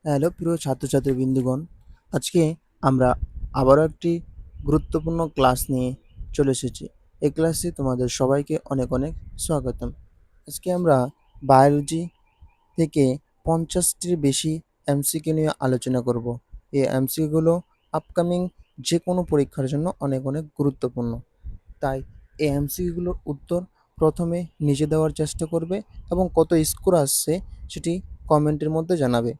Hello প্রিয় ছাত্রছাত্রী বৃন্দগণ, আজকে আমরা আবারও একটি গুরুত্বপূর্ণ ক্লাস নিয়ে চলে এসেছি। এই ক্লাসে তোমাদের সবাইকে অনেক অনেক স্বাগতম। আজকে আমরা বায়োলজি থেকে 50টির বেশি এমসিকিউ নিয়ে আলোচনা করব। এই এমসিকিউগুলো আপকামিং যে কোনো পরীক্ষার জন্য অনেক অনেক গুরুত্বপূর্ণ। তাই এই এমসিকিউগুলোর উত্তর প্রথমে নিজে দেওয়ার চেষ্টা করবে এবং কত স্কোর আসছে সেটি কমেন্টের মধ্যে জানাবে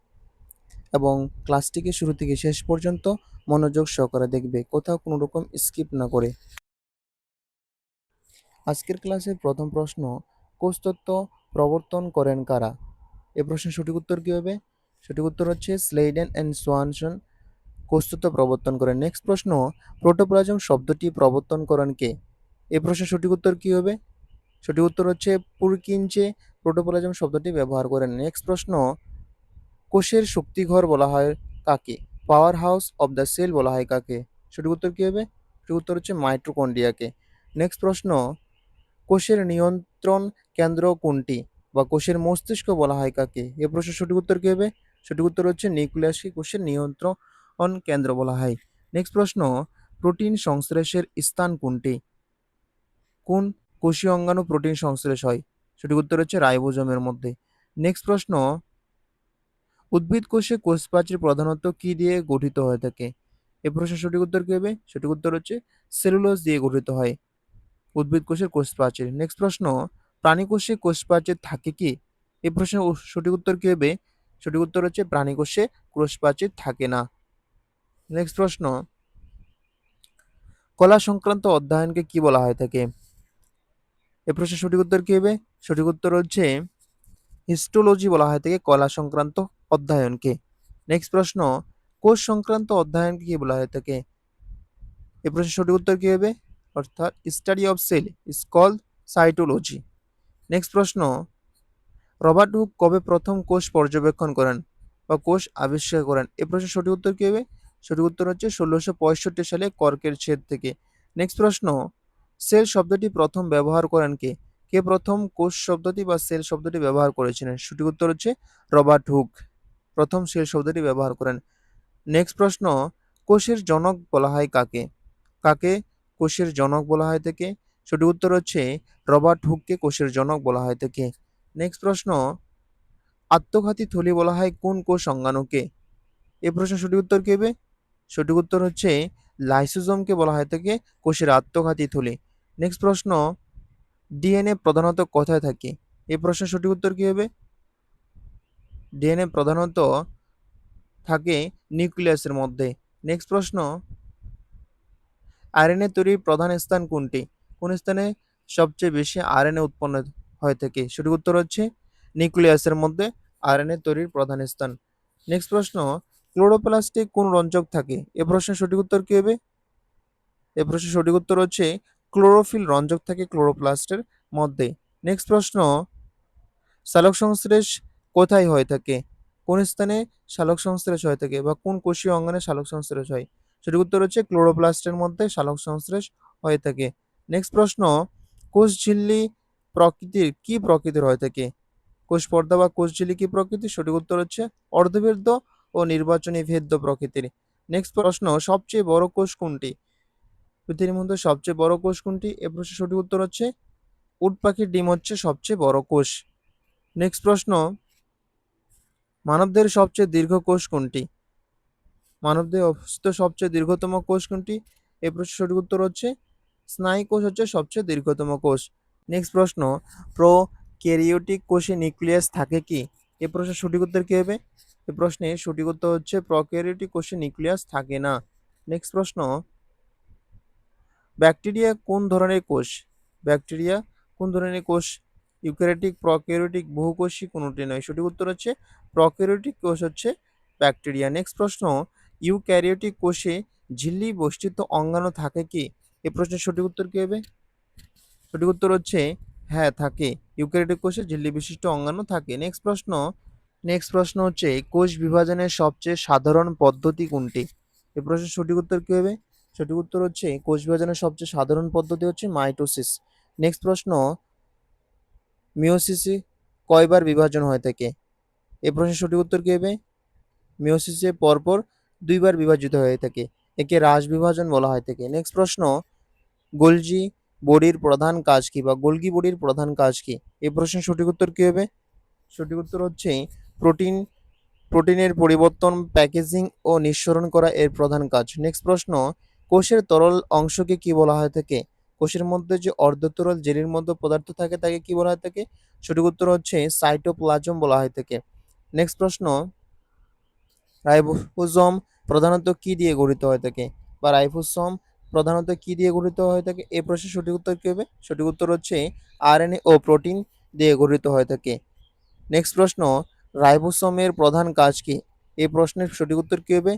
এবং ক্লাসটিকে শুরু থেকে শেষ পর্যন্ত মনোযোগ সহকারে দেখবে, কোথাও কোনো রকম স্কিপ না করে। আজকের ক্লাসের প্রথম প্রশ্ন, কোষতত্ত্ব প্রবর্তন করেন কারা? এ প্রশ্নের সঠিক উত্তর কী হবে? সঠিক উত্তর হচ্ছে স্লেইডেন অ্যান্ড সোয়ানসন কোষতত্ত্ব প্রবর্তন করেন। নেক্সট প্রশ্ন, প্রোটোপ্লাজম শব্দটি প্রবর্তন করেন কে? এ প্রশ্নের সঠিক উত্তর কী হবে? সঠিক উত্তর হচ্ছে পুরকিনচে প্রোটোপ্লাজম শব্দটি ব্যবহার করেন। নেক্সট প্রশ্ন, কোষের শক্তিঘর বলা হয় কাকে? Power house of the cell বলা হয় কাকে? সঠিক উত্তর কী হবে? সঠিক উত্তর হচ্ছে মাইটোকন্ড্রিয়াকে। নেক্সট প্রশ্ন, কোষের নিয়ন্ত্রণ কেন্দ্র কোনটি বা কোষের মস্তিষ্ক বলা হয় কাকে? এ প্রশ্নের সঠিক উত্তর কী হবে? সঠিক উত্তর হচ্ছে নিউক্লিয়াসকে কোষের নিয়ন্ত্রণ কেন্দ্র বলা হয়। নেক্সট প্রশ্ন, প্রোটিন সংশ্লেষের স্থান কোনটি? কোন কোষীয় অঙ্গাণু প্রোটিন সংশ্লেষ হয়? সঠিক উত্তর হচ্ছে রাইবোজোমের মধ্যে। নেক্সট প্রশ্ন, উদ্ভিদ কোষে কোষপ্রাচীর প্রধানত কি দিয়ে গঠিত হয়ে থাকে? এ প্রশ্নের সঠিক উত্তর কী হবে? সঠিক উত্তর হচ্ছে সেলুলোজ দিয়ে গঠিত হয় উদ্ভিদ কোষের কোষপ্রাচীর। নেক্সট প্রশ্ন, প্রাণী কোষে কোষপ্রাচীর থাকে কি? এই প্রশ্নের সঠিক উত্তর কী হবে? সঠিক উত্তর হচ্ছে প্রাণী কোষে কোষপ্রাচীর থাকে না। নেক্সট প্রশ্ন, কলা সংক্রান্ত অধ্যয়নকে কি বলা হয়ে থাকে? এ প্রশ্নের সঠিক উত্তর কী হবে? সঠিক উত্তর হচ্ছে হিস্টোলজি বলা হয় থাকে কলা সংক্রান্ত অধ্যয়নকে। নেক্সট প্রশ্ন, কোষ সংক্রান্ত অধ্যয়নকে কি বলা হয়ে থাকে? এই প্রশ্নের সঠিক উত্তর কী হবে? অর্থাৎ study of cell is called cytology. Next প্রশ্ন, রবার্ট হুক কবে প্রথম কোষ পর্যবেক্ষণ করেন বা কোষ আবিষ্কার করেন? এই প্রশ্নের সঠিক উত্তর কী হবে? সঠিক উত্তর হচ্ছে 1665 সালে কর্কের ছেদ থেকে। নেক্সট প্রশ্ন, সেল শব্দটি প্রথম ব্যবহার করেন কে? কে প্রথম কোষ শব্দটি বা সেল শব্দটি ব্যবহার করেছিলেন? সঠিক উত্তর হচ্ছে রবার্ট হুক প্রথম সেল শব্দটি ব্যবহার করেন। নেক্সট প্রশ্ন, কোষের জনক বলা হয় কাকে? কাকে কোষের জনক বলা হয় থাকে? সঠিক উত্তর হচ্ছে রবার্ট হুককে কোষের জনক বলা হয় থাকে। নেক্সট প্রশ্ন, আত্মঘাতী থলি বলা হয় কোন কোষ অঙ্গাণুকে? এই প্রশ্নের সঠিক উত্তর কী হবে? সঠিক উত্তর হচ্ছে লাইসোজোমকে বলা হয় থাকে কোষের আত্মঘাতী থলি। নেক্সট প্রশ্ন, ডিএনএ প্রধানত কোথায় থাকে? এই প্রশ্নের সঠিক উত্তর কী হবে? ডিএনএ প্রধানত থাকে নিউক্লিয়াসের মধ্যে। নেক্সট প্রশ্ন, আরএনএ তৈরির প্রধান স্থান কোনটি? কোন স্থানে সবচেয়ে বেশি আরএনএ উৎপন্ন হয়ে থাকে? সঠিক উত্তর হচ্ছে নিউক্লিয়াসের মধ্যে আরএনএ তৈরির প্রধান স্থান। নেক্সট প্রশ্ন, ক্লোরোপ্লাস্টে কোন রঞ্জক থাকে? এ প্রশ্নের সঠিক উত্তর কী হবে? এ প্রশ্নের সঠিক উত্তর হচ্ছে ক্লোরোফিল রঞ্জক থাকে ক্লোরোপ্লাস্টের মধ্যে। নেক্সট প্রশ্ন, সালোকসংশ্লেষ কোথায় হয়ে থাকে? কোন স্থানে সালোকসংশ্লেষ হয়ে থাকে বা কোন কোষীয় অঙ্গনে সালোকসংশ্লেষ হয়? সঠিক উত্তর হচ্ছে ক্লোরোপ্লাস্টের মধ্যে সালোকসংশ্লেষ হয়ে থাকে। নেক্সট প্রশ্ন, কোষঝিল্লি কি প্রকৃতির হয়ে থাকে? কোষ পর্দা বা কোষঝিল্লি কি প্রকৃতির? সঠিক উত্তর হচ্ছে অর্ধভেদ্য ও নির্বাচনী ভেদ্য প্রকৃতির। নেক্সট প্রশ্ন, সবচেয়ে বড় কোষ কোনটি? পৃথিবীর মধ্যে সবচেয়ে বড় কোষ কোনটি? এ প্রশ্নের সঠিক উত্তর হচ্ছে উট পাখির ডিম হচ্ছে সবচেয়ে বড় কোষ। নেক্সট প্রশ্ন, মানবদেহের সবচেয়ে দীর্ঘ কোষ কোনটি? মানবদেহে অবস্থিত সবচেয়ে দীর্ঘতম কোষ কোনটি? এই প্রশ্নের সঠিক উত্তর হচ্ছে স্নায়ু কোষ হচ্ছে সবচেয়ে দীর্ঘতম কোষ। নেক্সট প্রশ্ন, প্রোক্যারিওটিক কোষে নিউক্লিয়াস থাকে কি? এই প্রশ্নের সঠিক উত্তর কী হবে? এই প্রশ্নের সঠিক উত্তর হচ্ছে প্রোক্যারিওটিক কোষে নিউক্লিয়াস থাকে না। নেক্সট প্রশ্ন, ব্যাকটেরিয়া কোন ধরনের কোষ? ব্যাকটেরিয়া কোন ধরনের কোষ? ইউক্যারিওটিক, প্রোক্যারিওটিক, বহুকোষী কোনটি নয়। সঠিক উত্তর হচ্ছে প্রোক্যারিওটিক কোষ হচ্ছে ব্যাকটেরিয়া। নেক্সট প্রশ্ন, ইউক্যারিওটিক কোষে ঝিল্লি বৈশিষ্ট্য অঙ্গাণু থাকে কি? এই প্রশ্নের সঠিক উত্তর কী হবে? সঠিক উত্তর হচ্ছে হ্যাঁ থাকে, ইউক্যারিওটিক কোষে ঝিল্লি বিশিষ্ট অঙ্গাণু থাকে। নেক্সট প্রশ্ন হচ্ছে কোষ বিভাজনের সবচেয়ে সাধারণ পদ্ধতি কোনটি? এই প্রশ্নের সঠিক উত্তর কী হবে? সঠিক উত্তর হচ্ছে কোষ বিভাজনের সবচেয়ে সাধারণ পদ্ধতি হচ্ছে মাইটোসিস। নেক্সট প্রশ্ন, মিওসিসে কয়বার বিভাজন হয়ে থাকে? এই প্রশ্নের সঠিক উত্তর কী হবে? মিওসিসে পরপর দুইবার বিভাজিত হয়ে থাকে, একে হ্রাস বিভাজন বলা হয় থাকে। নেক্সট প্রশ্ন, গোলজি বডির প্রধান কাজ কি বা গোলগি বডির প্রধান কাজ কি? এই প্রশ্নের সঠিক উত্তর কি হবে? সঠিক উত্তর হচ্ছে প্রোটিনের পরিবর্তন, প্যাকেজিং ও নিঃসরণ করা এর প্রধান কাজ। নেক্সট প্রশ্ন, কোষের তরল অংশকে কি বলা হয় থাকে? কোষের মধ্যে যে অর্ধতরল জেলির মধ্যে পদার্থ থাকে তাকে কি বলা হয় থাকে? সঠিক উত্তর হচ্ছে সাইটোপ্লাজম বলা হয় থাকে। নেক্সট প্রশ্ন, রাইবোসোম প্রধানত কি দিয়ে গঠিত হয়ে থাকে বা রাইবোসোম প্রধানত কি দিয়ে গঠিত হয়ে থাকে? এই প্রশ্নের সঠিক উত্তর কি হবে? সঠিক উত্তর হচ্ছে আরএনএ ও প্রোটিন দিয়ে গঠিত হয়ে থাকে। নেক্সট প্রশ্ন, রাইবোসোমের প্রধান কাজ কি? এই প্রশ্নের সঠিক উত্তর কি হবে?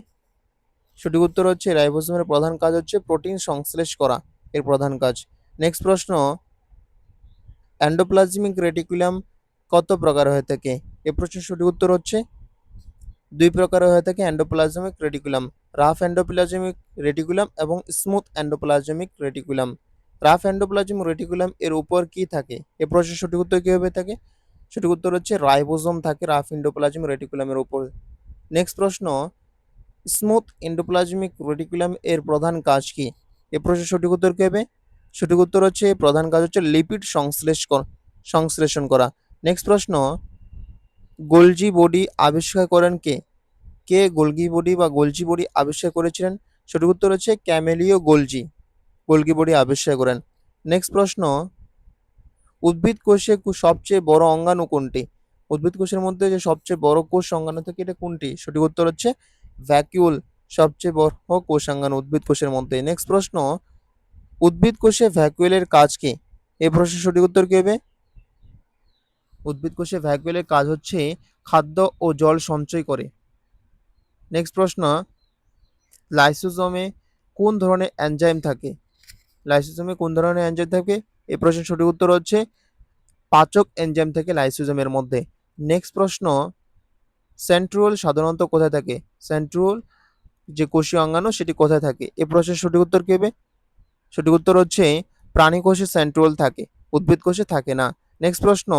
সঠিক উত্তর হচ্ছে রাইবোসোমের প্রধান কাজ হচ্ছে প্রোটিন সংশ্লেষ করা এর প্রধান কাজ। নেক্সট প্রশ্ন, এন্ডোপ্লাজমিক রেটিকুলাম কত প্রকার হয়ে থাকে? এই প্রশ্নের সঠিক উত্তর হচ্ছে দুই প্রকার হয়ে থাকে endoplasmic reticulum, rough endoplasmic reticulum এবং smooth endoplasmic reticulum. Rough endoplasmic reticulum এর উপর কি থাকে? এই প্রশ্নের সঠিক উত্তর কি হবে থাকে? সঠিক উত্তর হচ্ছে রাইবোসোম থাকে রাফ এন্ডোপ্লাজমিক রেটিকুলামের উপর। নেক্সট প্রশ্ন, স্মুথ এন্ডোপ্লাজমিক রেটিকুলাম এর প্রধান কাজ কি? এই প্রশ্নের সঠিক উত্তর কি হবে? সঠিক উত্তর হচ্ছে প্রধান কাজ হচ্ছে লিপিড সংশ্লেষণ করা। নেক্সট প্রশ্ন, গোলজি বডি আবিষ্কার করেন কে? কে গোলগি বডি বা গোলজি বডি আবিষ্কার করেছিলেন? সঠিক উত্তর হচ্ছে ক্যামেলিও গোলগি বডি আবিষ্কার করেন। নেক্সট প্রশ্ন, উদ্ভিদ কোষে সবচেয়ে বড় অঙ্গাণু কোনটি? উদ্ভিদ কোষের মধ্যে যে সবচেয়ে বড় কোষ অঙ্গাণু থাকে এটা কোনটি? সঠিক উত্তর হচ্ছে ভ্যাকিউল, সবচেয়ে বড় কোষাঙ্গাণু উদ্ভিদ কোষের মধ্যে। নেক্সট প্রশ্ন, উদ্ভিদ কোষে ভ্যাকুয়েলের কাজ কি? এই প্রশ্নের সঠিক উত্তর কি হবে? উদ্ভিদ কোষে ভ্যাকুয়েলের কাজ হচ্ছে খাদ্য ও জল সঞ্চয় করে। নেক্সট প্রশ্ন, লাইসোজোমে কোন ধরনের এনজাইম থাকে? লাইসোজোমে কোন ধরনের এনজাইম থাকে? এই প্রশ্নের সঠিক উত্তর হচ্ছে পাচক এনজাইম থাকে লাইসোজোমের মধ্যে। নেক্সট প্রশ্ন, সেন্ট্রিওল সাধারণত কোথায় থাকে? সেন্ট্রিওল যে কোষীয় অঙ্গাণু সেটি কোথায় থাকে? এই প্রশ্নের সঠিক উত্তর কি হবে? সঠিক উত্তর হচ্ছে প্রাণী কোষে সেন্ট্রিওল থাকে, উদ্ভিদ কোষে থাকে না। নেক্সট প্রশ্ন,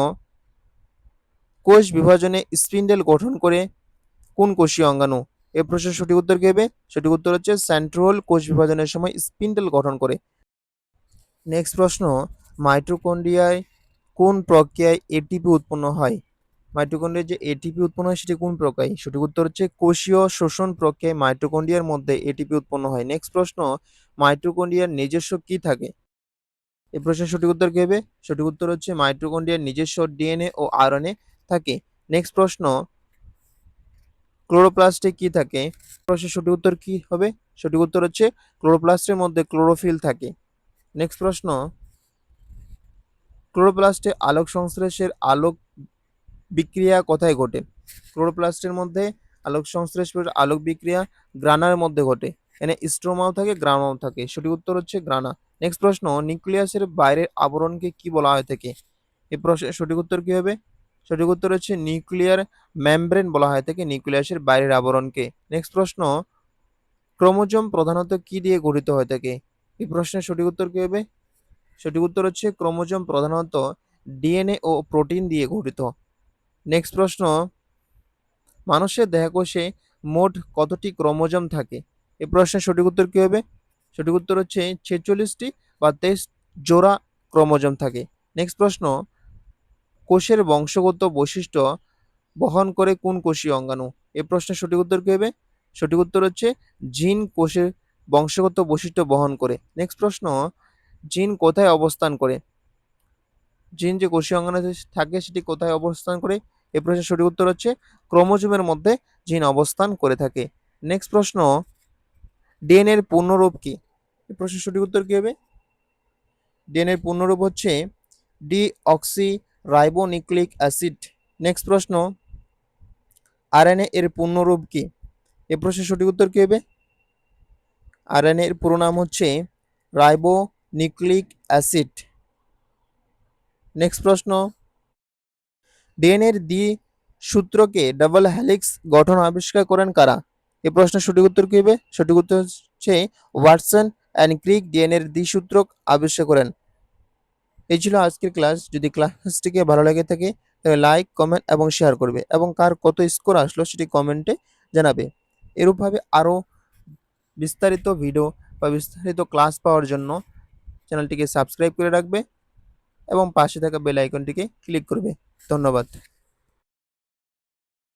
কোষ বিভাজনে স্পিন্ডেল গঠন করে কোন কোষীয় অঙ্গাণু? এই প্রশ্নের সঠিক উত্তর কি হবে? সঠিক উত্তর হচ্ছে সেন্ট্রিওল কোষ বিভাজনের সময় স্পিন্ডেল গঠন করে। নেক্সট প্রশ্ন, মাইটোকন্ড্রিয়ায় কোন প্রক্রিয়ায় এটিপি উৎপন্ন হয়? মাইটোকন্ড্রিয়ায় যে এটিপি উৎপন্ন হয় সেটি কোন প্রক্রিয়ায়? সঠিক উত্তর হচ্ছে কোষীয় শোষণ প্রক্রিয়ায় মাইটোকন্ড্রিয়ার মধ্যে এটিপি উৎপন্ন হয়। নেক্সট প্রশ্ন, মাইটোকন্ড্রিয়ার নিজস্ব কি থাকে? এই প্রশ্নের সঠিক উত্তর কি হবে? সঠিক উত্তর হচ্ছে মাইটোকন্ড্রিয়ার নিজস্ব ডিএনএ ও আরএনএ থাকে। নেক্সট প্রশ্ন, ক্লোরোপ্লাস্টে কি থাকে? প্রশ্নের সঠিক উত্তর কি হবে? সঠিক উত্তর হচ্ছে ক্লোরোপ্লাস্টের মধ্যে ক্লোরোফিল থাকে। নেক্সট প্রশ্ন, ক্লোরোপ্লাস্টে আলোক সংশ্লেষের আলোক বিক্রিয়া কোথায় ঘটে? ক্লোরোপ্লাস্টের মধ্যে আলোক সংশ্লেষ আলোক বিক্রিয়া গ্রানার মধ্যে ঘটে। এখানে স্ট্রোমাও থাকে, গ্রানাও থাকে। সঠিক উত্তর হচ্ছে গ্রানা। নেক্সট প্রশ্ন, নিউক্লিয়াসের বাইরের আবরণকে কি বলা হয় থাকে? এই প্রশ্নের সঠিক উত্তর কি হবে? সঠিক উত্তর হচ্ছে নিউক্লিয়ার মেমব্রেন বলা হয় থাকে নিউক্লিয়াসের বাইরের আবরণকে। নেক্সট প্রশ্ন, ক্রোমোজোম প্রধানত কি দিয়ে গঠিত হয়ে থাকে? এই প্রশ্নের সঠিক উত্তর কি হবে? সঠিক উত্তর হচ্ছে ক্রোমোজোম প্রধানত ডিএনএ ও প্রোটিন দিয়ে গঠিত। নেক্সট প্রশ্ন, মানুষের দেহকোষে মোট কতটি ক্রোমোজোম থাকে? এই প্রশ্নের সঠিক উত্তর কি হবে? সঠিক উত্তর হচ্ছে 46টি বা 23 জোড়া ক্রোমোজোম থাকে। নেক্সট প্রশ্ন, কোষের বংশগত বৈশিষ্ট্য বহন করে কোন কোষীয় অঙ্গাণু? এই প্রশ্নের সঠিক উত্তর কি হবে? সঠিক উত্তর হচ্ছে জিন কোষের বংশগত বৈশিষ্ট্য বহন করে। নেক্সট প্রশ্ন, জিন কোথায় অবস্থান করে? জিন যে কোষীয় অঙ্গাণু থাকে সেটি কোথায় অবস্থান করে? এই প্রশ্নের সঠিক উত্তর হচ্ছে ক্রোমোজোমের মধ্যে জিন অবস্থান করে থাকে। নেক্সট প্রশ্ন, ডিএনএর পূর্ণরূপ কি? এই প্রশ্নের সঠিক উত্তর কি হবে? ডিএনএর পূর্ণরূপ হচ্ছে ডিঅক্সি রাইবোনিউক্লিক অ্যাসিড। নেক্সট প্রশ্ন, আরএনএ এর পূর্ণরূপ কি? এই প্রশ্নের সঠিক উত্তর কি হবে? আরএনএ এর পুরো নাম হচ্ছে রাইবোনিউক্লিক অ্যাসিড। নেক্সট প্রশ্ন, ডিএনএর দ্বি সূত্রকে ডাবল হেলিক্স গঠন আবিষ্কার করেন কারা? এই প্রশ্নের সঠিক উত্তর কি হবে? সঠিক উত্তর হচ্ছে ওয়াটসন অ্যান্ড ক্রিক ডিএনএর দ্বিসূত্রক আবিষ্কার করেন। এই ছিল আজকের ক্লাস। যদি ক্লাসটিকে ভালো লেগে থাকে তাহলে লাইক, কমেন্ট এবং শেয়ার করবে এবং কার কত স্কোর আসলো সেটি কমেন্টে জানাবে। এরূপভাবে আরও বিস্তারিত ভিডিও বা বিস্তারিত ক্লাস পাওয়ার জন্য চ্যানেলটিকে সাবস্ক্রাইব করে রাখবে এবং পাশে থাকা বেল আইকনটিকে ক্লিক করবে। ধন্যবাদ।